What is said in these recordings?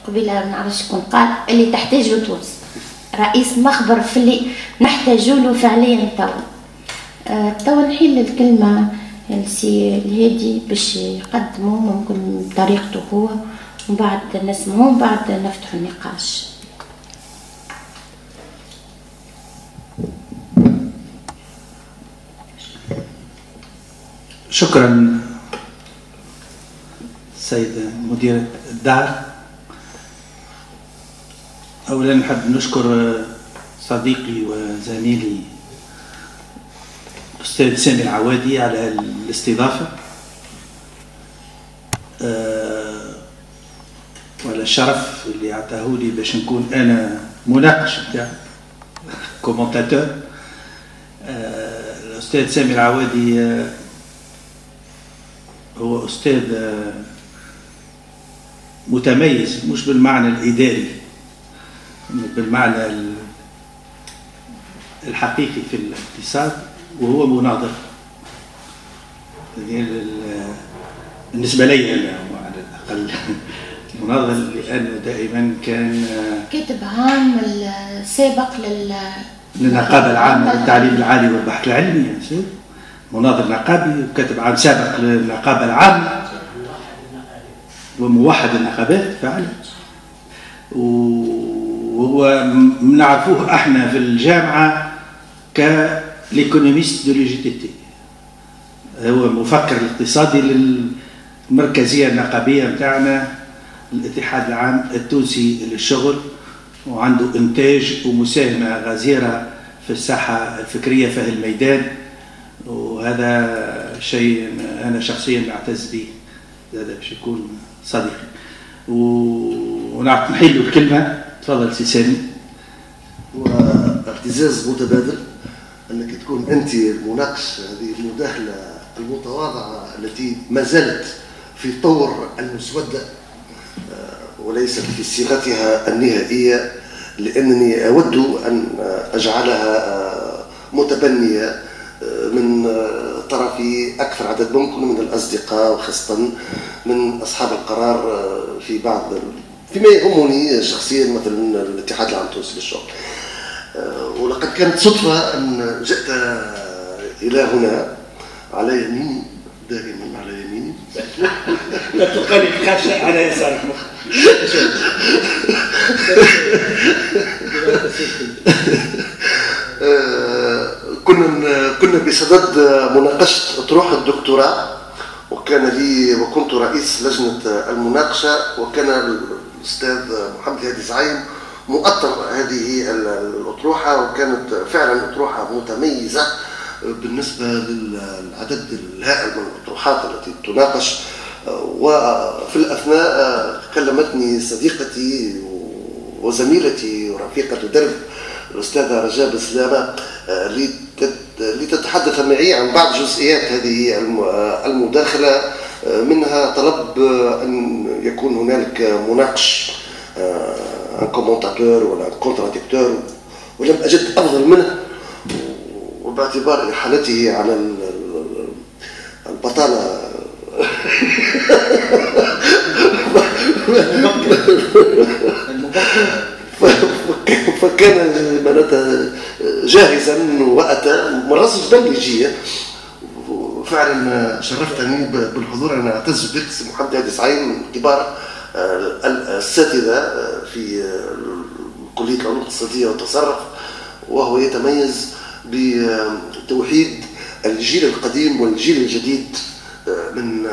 قبيله ما نعرفش شكون قال اللي تحتاجه تونس، رئيس مخبر في اللي نحتاجوا له فعليا توا نحيل الكلمه لسي الهادي باش يقدموا ممكن بطريقته هو، ومن بعد نسمعوه ومن بعد نفتحوا النقاش. شكرا سيد مدير الدار. اولا نحب نشكر صديقي وزميلي الاستاذ سامي العوادي على الاستضافه وعلى الشرف اللي عطاه لي باش نكون انا مناقش نتاع كومنتاتور. الاستاذ سامي العوادي هو استاذ متميز، مش بالمعنى الاداري، بالمعنى الحقيقي في الاقتصاد، وهو مناظر بالنسبه لي انا على الاقل مناظر، لانه دائما كان كاتب عام السابق للنقابه العامه للتعليم العالي والبحث العلمي، يا سيدي مناظر نقابي وكاتب عام سابق للنقابه العامه وموحد النقابات فعلا، وهو نعرفوه احنا في الجامعه كليكونوميست دو ليجيتيتي، هو المفكر الاقتصادي للمركزيه النقابيه نتاعنا الاتحاد العام التونسي للشغل، وعنده انتاج ومساهمه غزيره في الساحه الفكريه في الميدان، وهذا شيء انا شخصيا اعتز به، هذا باش يكون صديقي. ونحيل له الكلمه. تفضل سي سامي. واعتزاز متبادل انك تكون انت المناقش هذه المداخله المتواضعه التي ما زالت في طور المسوده وليست في صيغتها النهائيه، لانني اود ان اجعلها متبنيه من طرف اكثر عدد ممكن من الاصدقاء، وخاصه من اصحاب القرار فيما يهمني شخصيا، مثلا الاتحاد العام التونسي للشغل. ولقد كانت صدفه ان جئت الى هنا على يميني، دائما على يميني لا تلقاني خاشع على يسارك. كنا بصدد مناقشه اطروحه الدكتوراه، وكنت رئيس لجنه المناقشه، وكان الاستاذ محمد هادي زعيم مؤطر هذه الاطروحه، وكانت فعلا اطروحه متميزه بالنسبه للعدد الهائل من الاطروحات التي تناقش. وفي الاثناء كلمتني صديقتي وزميلتي ورفيقه درب الاستاذه رجاء بسلامه لتتحدث معي عن بعض جزئيات هذه المداخله، منها طلب ان يكون هنالك مناقش ان كومونتاتور ولا كونتراديكتور، ولم اجد افضل منه، وباعتبار حالته على البطاله فكان معناتها جاهزا واتى مراسل بلجيه. فعلا شرفتني بالحضور. انا اعتز بك سي محمد هادي زعيم، من كبار الاساتذه في كليه العلوم الاقتصاديه والتصرف، وهو يتميز بتوحيد الجيل القديم والجيل الجديد من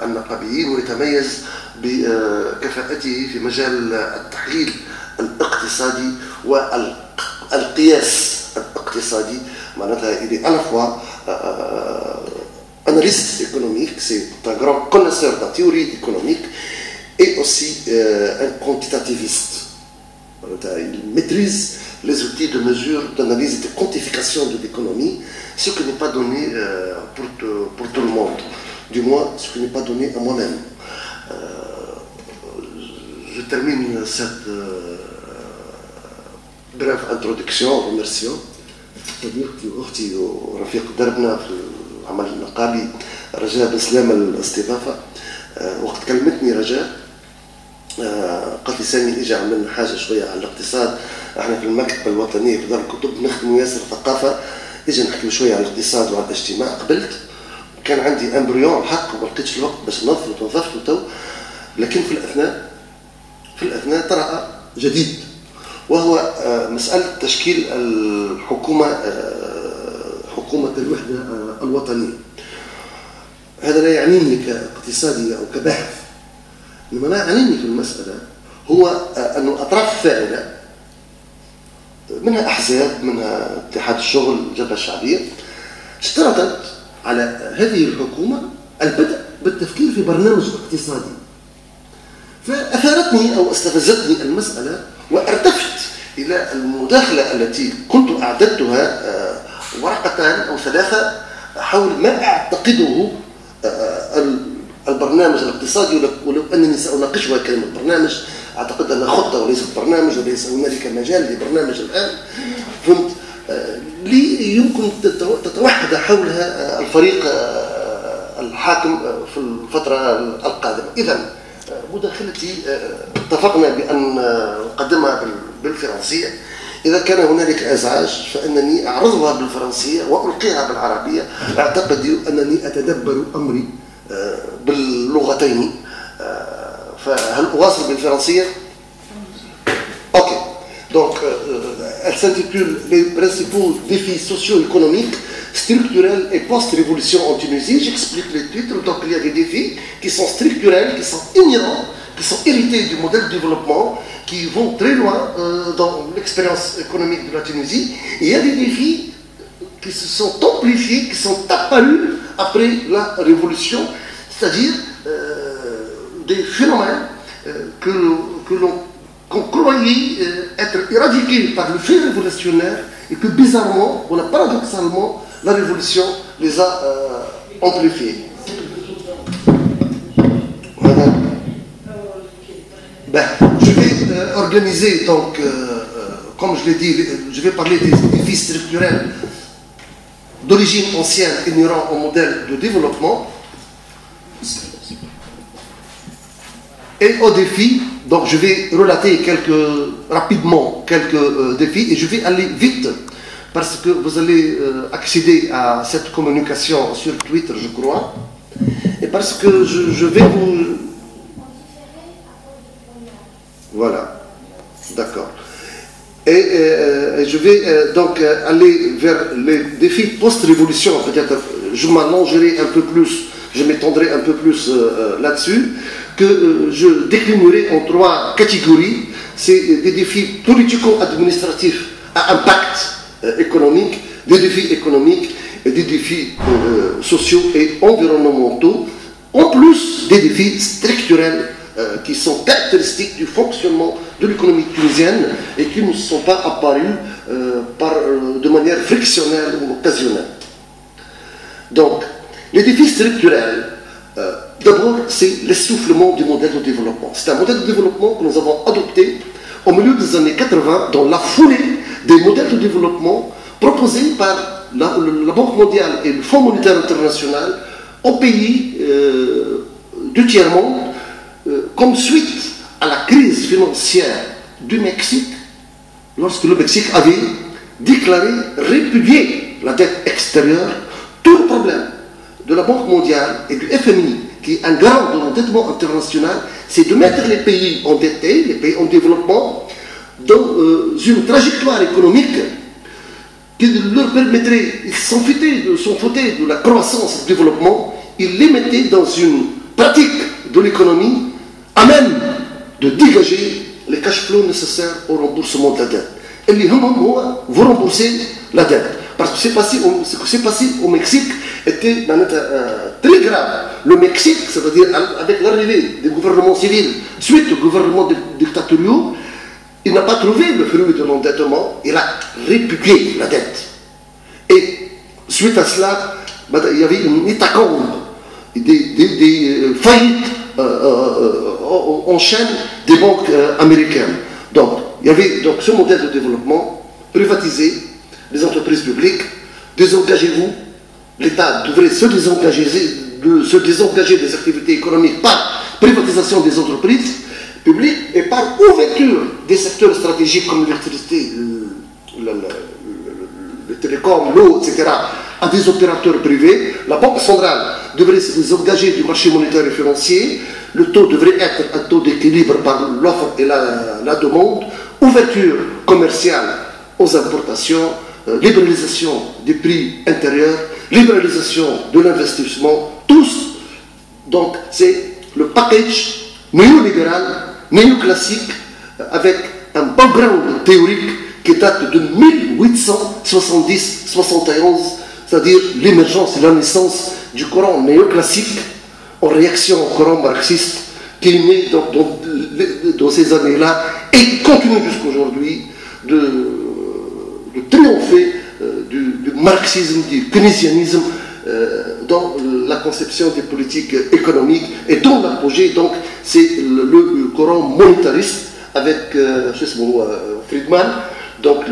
النقابيين، ويتميز بكفاءته في مجال التحليل الاقتصادي والقياس الاقتصادي. معناتها il est à la fois analyste économique, c'est un grand connaisseur de la théorie économique, et aussi un quantitativiste. Il maîtrise les outils de mesure, d'analyse et de quantification de l'économie, ce qui n'est pas donné pour tout le monde, du moins ce qui n'est pas donné à moi-même. Je termine cette brève introduction en remerciant صديقتي واختي ورفيق دربنا في العمل النقابي رجاء بسلامة الاستضافة. وقت كلمتني رجاء قالت لي سامي اجي عمل لنا حاجه شويه على الاقتصاد. احنا في المكتبه الوطنيه في دار الكتب نخدموا ياسر ثقافه، اجي نحكي شويه على الاقتصاد وعلى الاجتماع. قبلت كان عندي امبريون الحق وما لقيتش الوقت باش نظفته تو، لكن في الاثناء طرأ جديد، وهو مساله تشكيل الحكومه، حكومه الوحده الوطنيه. هذا لا يعنيني كاقتصادي او كباحث، لما ما يعنيني في المساله هو أن اطراف فاعله منها احزاب، منها اتحاد الشغل، الجبهه الشعبيه، اشترطت على هذه الحكومه البدء بالتفكير في برنامج اقتصادي. فاثارتني او استفزتني المساله وارتفت الى المداخله التي كنت اعددتها ورقتان او ثلاثه حول ما اعتقده البرنامج الاقتصادي، ولو انني ساناقشها كلمه برنامج، اعتقد انها خطه وليست برنامج، وليس هنالك مجال لبرنامج الان. فهمت؟ لي يمكن تتوحد حولها الفريق الحاكم في الفتره القادمه. اذا مداخلتي اتفقنا بان نقدمها بالفرنسيه. اذا كان هنالك ازعاج فانني اعرضها بالفرنسيه والقيها بالعربيه. اعتقد انني اتدبر امري باللغتين. فهل أواصل بالفرنسية؟ Ok. Donc, elle s'intitule Les principaux défis socio-économiques, structurels et post-révolution en Tunisie. J'explique les titres. Donc, il y a des défis qui sont structurels, qui sont inhérents, qui sont hérités du modèle de développement, qui vont très loin dans l'expérience économique de la Tunisie. Et il y a des défis qui se sont amplifiés, qui sont apparus après la révolution, c'est-à-dire des phénomènes qu'on croyait être éradiqués par le fait révolutionnaire et que bizarrement, ou paradoxalement, la révolution les a amplifiés. Voilà. Ben, je vais organiser, donc, comme je l'ai dit, je vais parler des défis structurels d'origine ancienne inhérents au modèle de développement. Et aux défis, donc je vais relater rapidement quelques défis, et je vais aller vite parce que vous allez accéder à cette communication sur Twitter, je crois, et parce que je vais vous... Voilà, d'accord. Et je vais donc aller vers les défis post-révolution, peut-être je m'allongerai un peu plus, je m'étendrai un peu plus là-dessus, que je déclinerai en trois catégories. C'est des défis politico-administratifs à impact économique, des défis économiques et des défis sociaux et environnementaux, en plus des défis structurels qui sont caractéristiques du fonctionnement de l'économie tunisienne et qui ne sont pas apparus de manière frictionnelle ou occasionnelle. Donc, les défis structurels, d'abord, c'est l'essoufflement du modèle de développement. C'est un modèle de développement que nous avons adopté au milieu des années 80 dans la foulée des modèles de développement proposés par la Banque mondiale et le Fonds monétaire international aux pays du tiers-monde comme suite à la crise financière du Mexique, lorsque le Mexique avait déclaré répudier la dette extérieure. Tout le problème de la Banque mondiale et du FMI, qui est un garant de l'endettement international, c'est de mettre les pays endettés, les pays en développement, dans une trajectoire économique qui leur permettrait, ils s'en foutaient de la croissance et du développement, ils les mettaient dans une pratique de l'économie à même de dégager les cash flows nécessaires au remboursement de la dette. Et les vous remboursez la dette. Parce que ce qui s'est passé au Mexique était très grave. Le Mexique, c'est-à-dire avec l'arrivée des gouvernements civils, suite au gouvernement dictatoriaux, il n'a pas trouvé le fruit de l'endettement, il a répudié la dette. Et suite à cela, il y avait une hécatombe, des faillites en chaîne des banques américaines. Donc, il y avait donc ce modèle de développement privatisé, les entreprises publiques, désengagez-vous, l'État devrait se désengager des activités économiques par privatisation des entreprises, public et par ouverture des secteurs stratégiques comme l'électricité, le télécom, l'eau, etc., à des opérateurs privés. La Banque centrale devrait se désengager du marché monétaire et financier. Le taux devrait être un taux d'équilibre par l'offre et la demande. Ouverture commerciale aux importations, libéralisation des prix intérieurs, libéralisation de l'investissement, tous. Donc c'est le package néolibéral, néoclassique, avec un background théorique qui date de 1870-71, c'est-à-dire l'émergence et la naissance du courant néoclassique en réaction au courant marxiste qui est né dans ces années-là et continue jusqu'aujourd'hui de triompher du marxisme, du keynésianisme dans la conception des politiques économiques et dont l'apogée, donc, c'est le courant monétariste avec Friedman. Donc,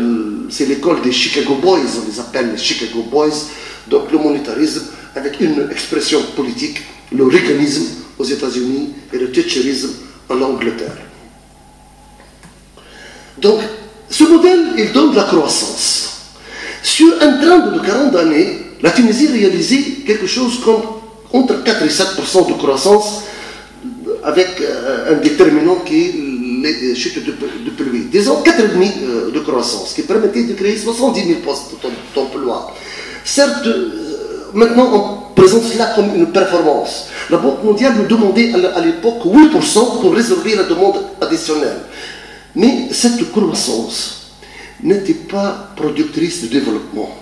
c'est l'école des Chicago Boys, on les appelle les Chicago Boys. Donc, le monétarisme avec une expression politique, le Reaganisme aux États-Unis et le Thatcherisme en Angleterre. Donc, ce modèle, il donne de la croissance. Sur un train de 40 années, la Tunisie réalisait quelque chose comme entre 4 et 7% de croissance avec un déterminant qui est les chutes de pluie. Disons 4,5% de croissance qui permettait de créer 70 000 postes d'emploi. Certes, maintenant on présente cela comme une performance. La Banque mondiale nous demandait à l'époque 8% pour résorber la demande additionnelle. Mais cette croissance n'était pas productrice de développement.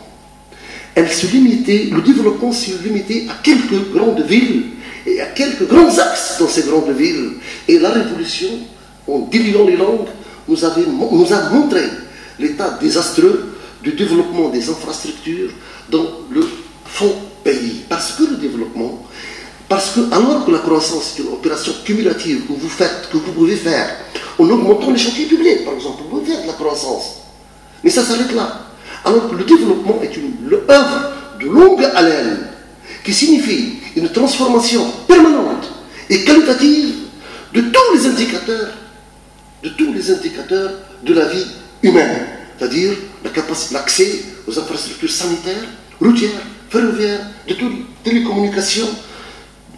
Le développement se limitait à quelques grandes villes et à quelques grands axes dans ces grandes villes. Et la révolution, en déliant les langues, nous a montré l'état désastreux du développement des infrastructures dans le fond pays. Parce que le développement, alors que la croissance est une opération cumulative que vous pouvez faire en augmentant les chantiers publics, par exemple, vous pouvez faire de la croissance. Mais ça s'arrête là. Alors que le développement est une œuvre de longue haleine qui signifie une transformation permanente et qualitative de tous les indicateurs de la vie humaine, c'est-à-dire l'accès aux infrastructures sanitaires, routières, ferroviaires, de toutes les télécommunications,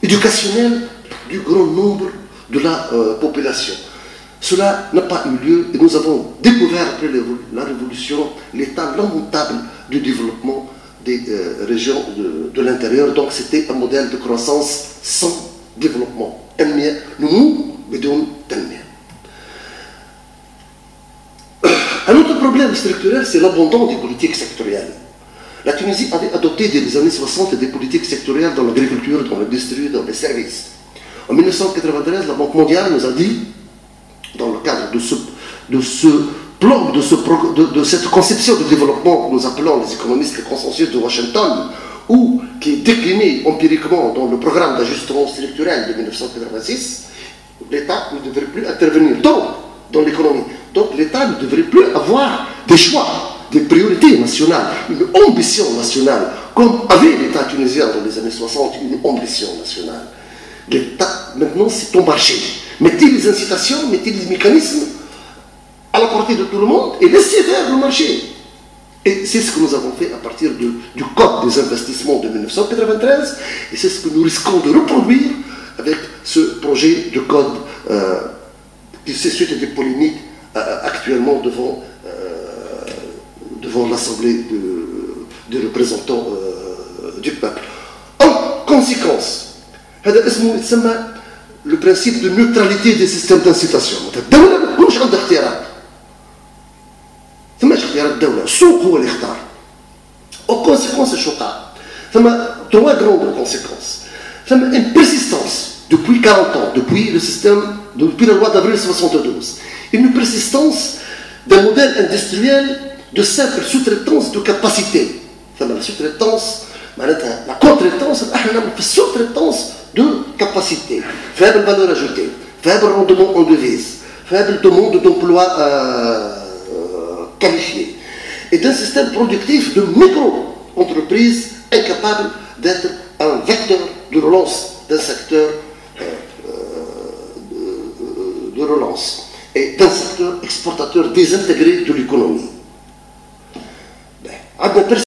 éducationnelles du grand nombre de la population. Cela n'a pas eu lieu et nous avons découvert après la Révolution l'état lamentable du développement des régions de l'intérieur. Donc c'était un modèle de croissance sans développement. Un autre problème structurel, c'est l'abandon des politiques sectorielles. La Tunisie avait adopté dès les années 60 des politiques sectorielles dans l'agriculture, dans l'industrie, dans les services. En 1993, la Banque mondiale nous a dit, dans le cadre de cette conception de développement que nous appelons les économistes le consensus de Washington, ou qui est décliné empiriquement dans le programme d'ajustement structurel de 1986, l'État ne devrait plus intervenir dans l'économie. Donc l'État ne devrait plus avoir des choix, des priorités nationales, une ambition nationale, comme avait l'État tunisien dans les années 60, une ambition nationale. L'État, maintenant, c'est ton marché. Mettez les incitations, mettez les mécanismes à la portée de tout le monde et laissez faire le marché. Et c'est ce que nous avons fait à partir du Code des investissements de 1993 et c'est ce que nous risquons de reproduire avec ce projet de code qui suscite des polémiques actuellement devant l'Assemblée des représentants du peuple. En conséquence, le principe de neutralité des systèmes d'incitation. En conséquence, trois grandes conséquences. Une persistance depuis 40 ans, depuis la loi d'avril 72. Une persistance d'un modèle industriel de simple sous-traitance de capacité. La sous-traitance, la contre-traitance, la sous-traitance de capacité, faible valeur ajoutée, faible rendement en devise, faible demande d'emploi qualifié, et d'un système productif de micro-entreprises incapables d'être un vecteur de relance d'un secteur de de relance et d'un secteur exportateur désintégré de l'économie.